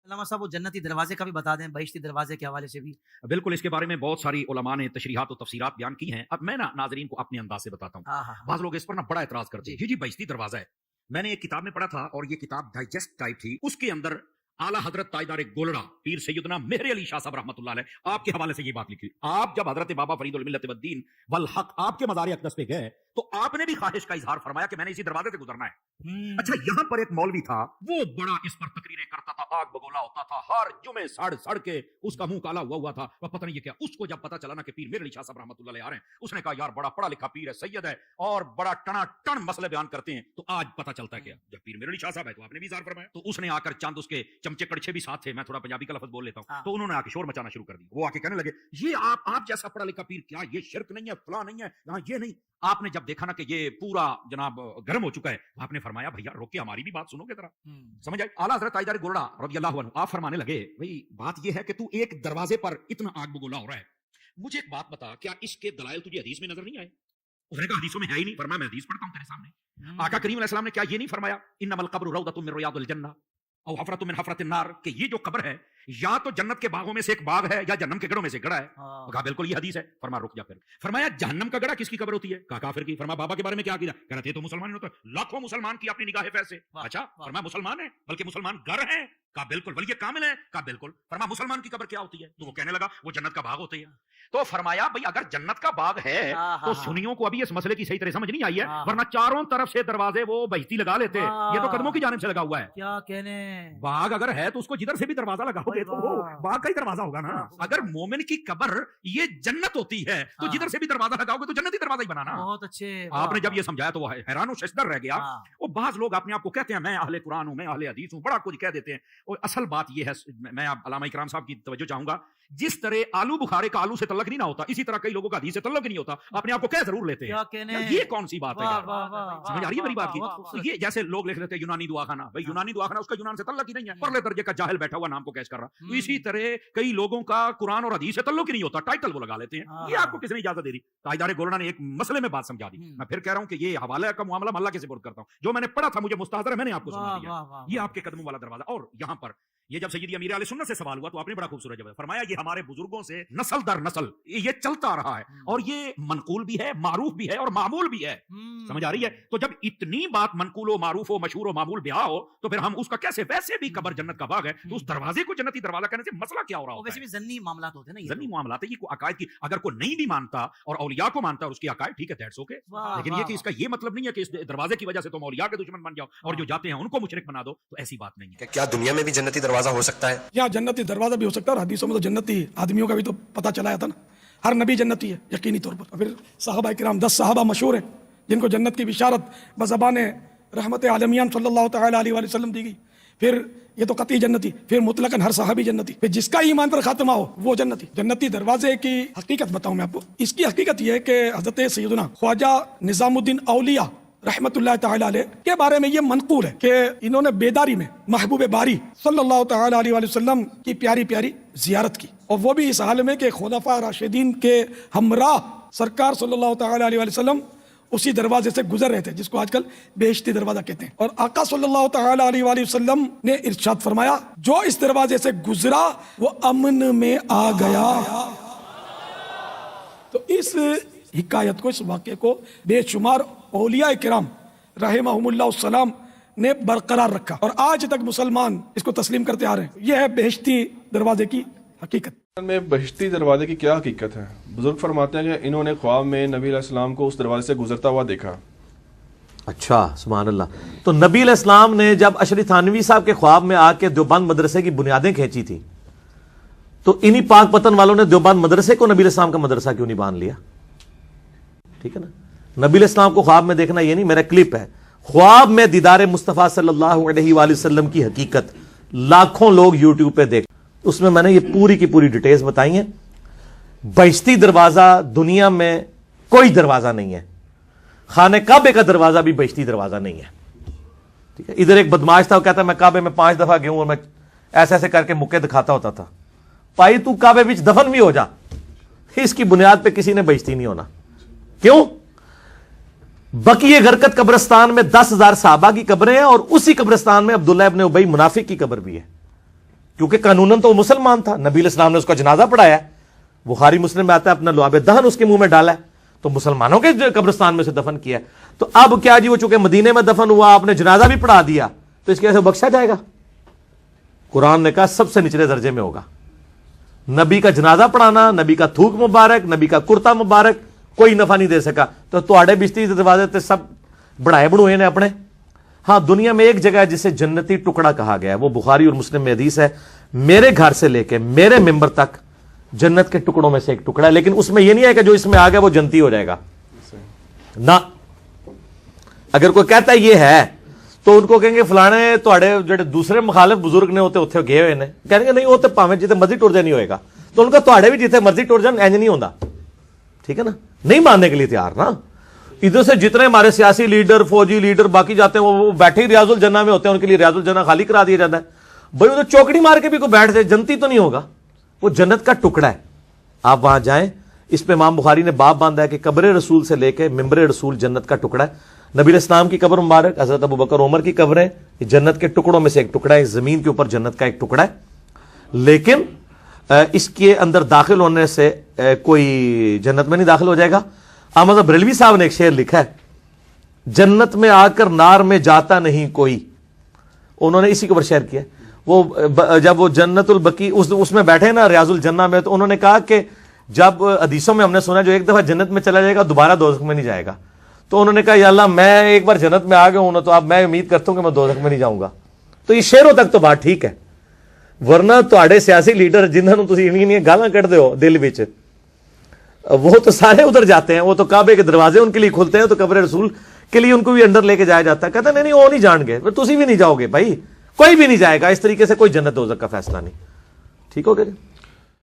علامہ صاحب وہ جنتی دروازے کا بھی بتا دیں، بہشتی دروازے کے حوالے سے بھی۔ بالکل، اس کے بارے میں بہت ساری علماء نے تشریحات و تفسیرات بیان کی ہیں۔ اب میں ناظرین کو اپنے انداز سے بتاتا ہوں۔ بعض لوگ اس پر بڑا اعتراض کرتے ہیں، جی بہشتی دروازہ ہے۔ میں نے ایک کتاب میں پڑھا تھا اور یہ کتاب ڈائجسٹ ٹائپ تھی، اس کے اندر اعلیٰ حضرت تاجدار گولڑا پیر سیدنا مہر علی شاہ صاحب رحمۃ اللہ علیہ آپ کے حوالے سے یہ بات لکھی۔ آپ جب حضرت بابا فرید الملت والدین والحق آپ کے مزار اقدس پہ گئے تو آپ نے بھی خواہش کا اظہار فرمایا کہ میں نے اسی دروازے سے گزرنا ہے۔ اچھا، یہاں پر ایک مولوی تھا، وہ بڑا اس پر تقریریں کرتا تھا، آگ بگولا ہوتا تھا، ہر جمعے سڑ کے اس کا منہ کالا ہوا تھا، وہ پتہ نہیں یہ کیا۔ اس کو جب پتا چلا نا کہ پیر مہر علی شاہ صاحب رحمۃ اللہ علیہ آ رہے ہیں، اس نے کہا یار بڑا پڑھا لکھا پیر ہے، سید ہے اور بڑا ٹنا ٹن مسئلے بیان کرتے ہیں، تو آج پتا چلتا ہے کیا جب پیر مہر علی شاہ صاحب ہے تو آپ نے بھی اظہار فرمایا۔ تو اس نے آ کر چند اس کے چمچے کڑچے بھی ساتھ تھے، میں تھوڑا پنجابی کا لفظ بول لیتا ہوں، تو انہوں نے آ کے شور مچانا شروع کر دی۔ وہ آ کے کہنے لگے یہ آپ جیسا پڑھا لکھا پیر، کیا یہ شرک نہیں ہے، فلاں نہیں ہے، یہاں یہ نہیں۔ آپ نے جب دیکھا نا کہ یہ پورا جناب گرم ہو چکا ہے، آپ نے فرمایا بھیا روک کے ہماری بھی بات سنو گے ذرا، سمجھ آئی؟ اعلیٰ حضرت تاجدار گولڑا رضی اللہ عنہ آپ فرمانے لگے بھائی بات یہ ہے کہ تو ایک دروازے پر اتنا آگ بگولا ہو رہا ہے، مجھے ایک بات بتا، کیا اس کے دلائل تجھے حدیث میں نظر نہیں آئے؟ اس نے کہا حدیثوں میں ہے ہی نہیں۔ فرمایا میں حدیث پڑھتا ہوں تیرے سامنے، آقا کریم علیہ السلام نے کیا یہ نہیں فرمایا انما القبر روضۃ من ریاض الجنہ او حفرۃ من حفرۃ النار، کہ یہ جو قبر ہے یا تو جنت کے باغوں میں سے ایک باغ ہے یا جہنم کے گڑھوں میں سے گڑھا ہے؟ کہا بالکل یہ حدیث ہے۔ فرمایا رک جا پھر۔ فرمایا جہنم کا گڑھا کس کی قبر ہوتی ہے؟ کہا کافر کی۔ فرمایا بابا کے بارے میں کیا عقیدہ؟ کہہ رہے تھے تو مسلمان ہوتا ہے، لاکھوں مسلمان کی اپنی نگاہ فیض سے۔ اچھا، فرمایا مسلمان ہے بلکہ مسلمان گر ہیں؟ کہا بالکل۔ ولی کامل ہے؟ کہا بالکل۔ فرمایا مسلمان کی قبر کیا ہوتی ہے؟ تو وہ کہنے لگا وہ جنت کا باغ ہوتی ہے۔ تو فرمایا بھئی اگر جنت کا باغ ہے تو سنیوں کو ابھی اس مسئلے کی صحیح طرح سمجھ نہیں آئی ہے، ورنہ چاروں طرف سے دروازے وہ بہشتی لگا لیتے، یہ تو قدموں کی جانب سے لگا ہوا ہے۔ کیا کہنے، باغ اگر ہے تو اس کو جدھر سے بھی دروازہ لگاؤ گے تو وہ باغ کا ہی دروازہ ہوگا نا۔ اگر مومن کی قبر یہ جنت ہوتی ہے تو جدھر سے بھی دروازہ لگاؤ گے تو جنتی دروازہ ہی بنانا۔ بہت اچھے۔ آپ نے جب یہ سمجھایا تو وہ حیران و ششدر رہ گیا۔ وہ بعض لوگ اپنے آپ کو کہتے ہیں میں اہل قرآن ہوں، میں اہل حدیث ہوں، بڑا کچھ کہہ دیتے ہیں۔ اور اصل بات یہ ہے، میں علامہ اکرام صاحب کی توجہ چاہوں گا، جس طرح آلو بخارے کا آلو سے تعلق نہیں نہ ہوتا، اسی طرح کئی لوگوں کا حدیث سے تعلق نہیں ہوتا، اپنے آپ کو کہہ ضرور لیتے ہیں۔ یہ کون سی بات ہے؟ سمجھ آ رہی ہے میری بات کی؟ یہ جیسے لوگ لکھ لیتے ہیں یونانی دعا خانہ، بھائی یونانی دعا خانہ اس کا یونان سے تعلق ہی نہیں ہے، پرلے درجے کا جاہل بیٹھا ہوا نام کو کیش کر رہا۔ تو اسی طرح کئی لوگوں کا قرآن اور حدیث سے تعلق ہی نہیں ہوتا، ٹائٹل وہ لگا لیتے ہیں۔ یہ آپ کو کس نے اجازت دے دی؟ تاجدار گولڑا نے ایک مسئلے میں بات سمجھا دی۔ میں پھر کہہ رہا ہوں کہ یہ حوالے کا معاملہ اللہ کے سپرد کرتا ہوں، جو میں نے پڑھا تھا مجھے مستحضر ہے، میں نے آپ کو سنا دیا۔ یہ آپ کے قدموں والا دروازہ۔ اور یہاں پر یہ جب سیدی امیر علیہ سنت سے سوال ہوا تو آپ نے بڑا خوبصورت جواب فرمایا یہ ہمارے بزرگوں سے نسل در نسل یہ چلتا رہا ہے، اور یہ منقول بھی ہے، معروف بھی ہے اور معمول بھی ہے۔ سمجھ آ رہی ہے؟ تو جب اتنی بات منقول و معروف و مشہور و معمول بیاہ ہو تو پھر ہم اس کا کیسے، ویسے بھی قبر جنت کا باغ ہے تو اس دروازے کو جنتی دروازہ کہنے سے مسئلہ کیا ہو رہا ہوتا ہے؟ ویسے بھی ضمنی معاملات ہوتے ہیں نا، ضمنی معاملات ہے، یہ کوئی عقائد کی اگر کوئی نہیں بھی مانتا اور اولیاء کو مانتا ہے اور اس کی عقائد ٹھیک ہے، دیٹس اوکے، لیکن یہ کہ اس کا یہ مطلب نہیں ہے کہ اس دروازے کی وجہ سے تم اولیاء کے دشمن بن جاؤ اور جو جاتے ہیں ان کو مشرک بنا دو، تو ایسی بات نہیں ہے۔ کیا دنیا میں بھی جنتی دروازہ ہو سکتا ہے؟ یا جنتی دروازہ بھی ہو سکتا ہے، اور حدیثوں میں تو جنتی آدمیوں کا بھی تو پتہ چلایا تھا نا، ہر نبی جنتی ہے یقینی طور پر۔ پھر صحابہ کرام 10 صحابہ مشہور ہیں جن کو جنت کی بشارت بزبان رحمت عالمیان صلی اللہ تعالی علیہ وآلہ وسلم دی گئی۔ پھر یہ تو قطعی جنتی، پھر مطلقاً ہر صحابی جنتی، پھر جس کا ایمان پر خاتمہ ہو وہ جنتی۔ جنتی دروازے کی حقیقت بتاؤں میں آپ کو، اس کی حقیقت یہ ہے کہ حضرت سیدنا خواجہ نظام الدین اولیاء رحمت اللہ تعالی علیہ کے بارے میں یہ منقول ہے کہ انہوں نے بیداری میں محبوب باری صلی اللہ تعالی علیہ وآلہ وسلم کی پیاری پیاری زیارت کی، اور وہ بھی اس حال میں کہ خلفاء راشدین کے ہمراہ سرکار صلی اللہ تعالی علیہ وآلہ وسلم اسی دروازے سے گزر رہے تھے جس کو آج کل بہشتی دروازہ کہتے ہیں۔ اور آقا صلی اللہ تعالی علیہ وآلہ وسلم نے ارشاد فرمایا جو اس دروازے سے گزرا وہ امن میں آ گیا۔ تو اس حکایت کو، اس واقعے کو بے شمار اولیاء کرام رحمہم اللہ السلام نے برقرار رکھا، اور آج تک مسلمان اس کو تسلیم کرتے آ رہے ہیں۔ یہ ہے بہشتی دروازے کی حقیقت۔ میں بہشتی دروازے کی کیا حقیقت ہے؟ بزرگ فرماتے ہیں کہ انہوں نے خواب میں نبی علیہ السلام کو اس دروازے سے گزرتا ہوا دیکھا۔ اچھا، سبحان اللہ۔ تو نبی علیہ السلام نے جب اشرف تھانوی صاحب کے خواب میں آ کے دیوبند مدرسے کی بنیادیں کھینچی تھی تو انہی پاک پتن والوں نے دیوبند مدرسے کو نبی علیہ السلام کا مدرسہ کیوں نہیں باندھ لیا؟ ٹھیک ہے نا، نبی علیہ السلام کو خواب میں دیکھنا یہ نہیں، میرا کلپ ہے خواب میں دیدار مصطفیٰ صلی اللہ علیہ وآلہ وسلم کی حقیقت، لاکھوں لوگ یوٹیوب پہ دیکھ، اس میں نے یہ پوری کی پوری ڈیٹیلز بتائی ہیں۔ بہشتی دروازہ دنیا میں کوئی دروازہ نہیں ہے، خانہ کعبے کا دروازہ بھی بہشتی دروازہ نہیں ہے، ٹھیک ہے۔ ادھر ایک بدماش تھا، وہ کہتا ہے میں کعبے میں 5 دفعہ گیا ہوں اور میں ایسے ایسے کر کے مکے دکھاتا ہوتا تھا۔ بھائی تو کعبے وچ دفن بھی ہو جا، اس کی بنیاد پہ کسی نے بہشتی نہیں ہونا۔ کیوں؟ بقیہ غرقت قبرستان میں 10,000 صحابہ کی قبریں ہیں، اور اسی قبرستان میں عبداللہ ابن ابی منافق کی قبر بھی ہے۔ کیونکہ قانوناً تو وہ مسلمان تھا, نبی علیہ السلام نے اس کا جنازہ پڑھایا ہے, بخاری مسلم میں آتا ہے, اپنا لعاب دہن اس کے منہ میں ڈالا ہے, تو مسلمانوں کے قبرستان میں سے دفن کیا ہے. تو اب کیا جی, وہ چونکہ مدینے میں دفن ہوا, آپ نے جنازہ بھی پڑھا دیا, تو اس کی وجہ سے بخشا جائے گا؟ قرآن نے کہا سب سے نچلے درجے میں ہوگا. نبی کا جنازہ پڑھانا, نبی کا تھوک مبارک, نبی کا کرتا مبارک کوئی نفع نہیں دے سکا. تو تواڈے بشتی دروازے تے سب بڑھائے بڑھوئے نے اپنے. ہاں, دنیا میں ایک جگہ ہے جسے جنتی ٹکڑا کہا گیا ہے, وہ بخاری اور مسلم میں حدیث ہے, میرے گھر سے لے کے میرے ممبر تک جنت کے ٹکڑوں میں سے ایک ٹکڑا ہے, لیکن اس میں یہ نہیں ہے کہ جو اس میں آ گیا وہ جنتی ہو جائے گا نہ. اگر کوئی کہتا ہے یہ ہے تو ان کو کہیں گے فلانے تواڈے جڑے دوسرے مخالف بزرگ نے ہوتے اتنے گئے ہوئے نے, کہیں گے نہیں وہ تو پاویں جتنے مرضی ٹر جائے نہیں ہوئے گا. تو ان کا تواڈے بھی جتنے مرضی ٹر جان اینج نہیں ہوتا, ٹھیک ہے نا, نہیں ماننے کے لیے تیار نا. ادھر سے جتنے ہمارے سیاسی لیڈر, فوجی لیڈر باقی جاتے ہیں وہ بیٹھے ہی ریاض الجنہ میں ہوتے ہیں, ان کے لیے ریاض الجنہ خالی کرا دیا جاتا ہے. بھائی ادھر چوکڑی مار کے بھی کوئی بیٹھ جائے جنتی تو نہیں ہوگا, وہ جنت کا ٹکڑا ہے. آپ وہاں جائیں, اس پہ امام بخاری نے باب باندھا ہے کہ قبر رسول سے لے کے ممبر رسول جنت کا ٹکڑا ہے. نبی علیہ السلام کی قبر مبارک, حضرت ابو بکر عمر کی قبریں, یہ جنت کے ٹکڑوں میں سے ایک ٹکڑا ہے, زمین کے اوپر جنت کا ایک ٹکڑا ہے. لیکن اس کے اندر داخل ہونے سے کوئی جنت میں نہیں داخل ہو جائے گا. احمد بریلوی صاحب نے ایک شعر لکھا ہے, جنت میں آ کر نار میں جاتا نہیں کوئی. انہوں نے اسی کے اوپر شعر کیا. وہ جب وہ جنت البقی اس میں بیٹھے نا ریاض الجنہ میں, تو انہوں نے کہا کہ جب حدیثوں میں ہم نے سنا جو ایک دفعہ جنت میں چلا جائے گا دوبارہ دوزخ میں نہیں جائے گا. تو انہوں نے کہا یا اللہ میں ایک بار جنت میں آ گیا ہوں نا, تو اب میں امید کرتا ہوں کہ میں دوزخ میں نہیں جاؤں گا. تو یہ شعروں تک تو بات ٹھیک ہے, ورنہ تواڈے سیاسی لیڈر جنہوں تسی انہی گالاں کڈ دیو دل وچ, وہ تو سارے ادھر جاتے ہیں. وہ تو کعبے کے دروازے ان کے لیے کھلتے ہیں, تو قبر رسول کے لیے ان کو بھی اندر لے کے جایا جاتا ہے. کہتے ہیں نہیں وہ نہیں جان گے, تسی بھی نہیں جاؤ گے بھائی, کوئی بھی نہیں جائے گا. اس طریقے سے کوئی جنت دوزخ کا فیصلہ نہیں. ٹھیک ہو گیا جی.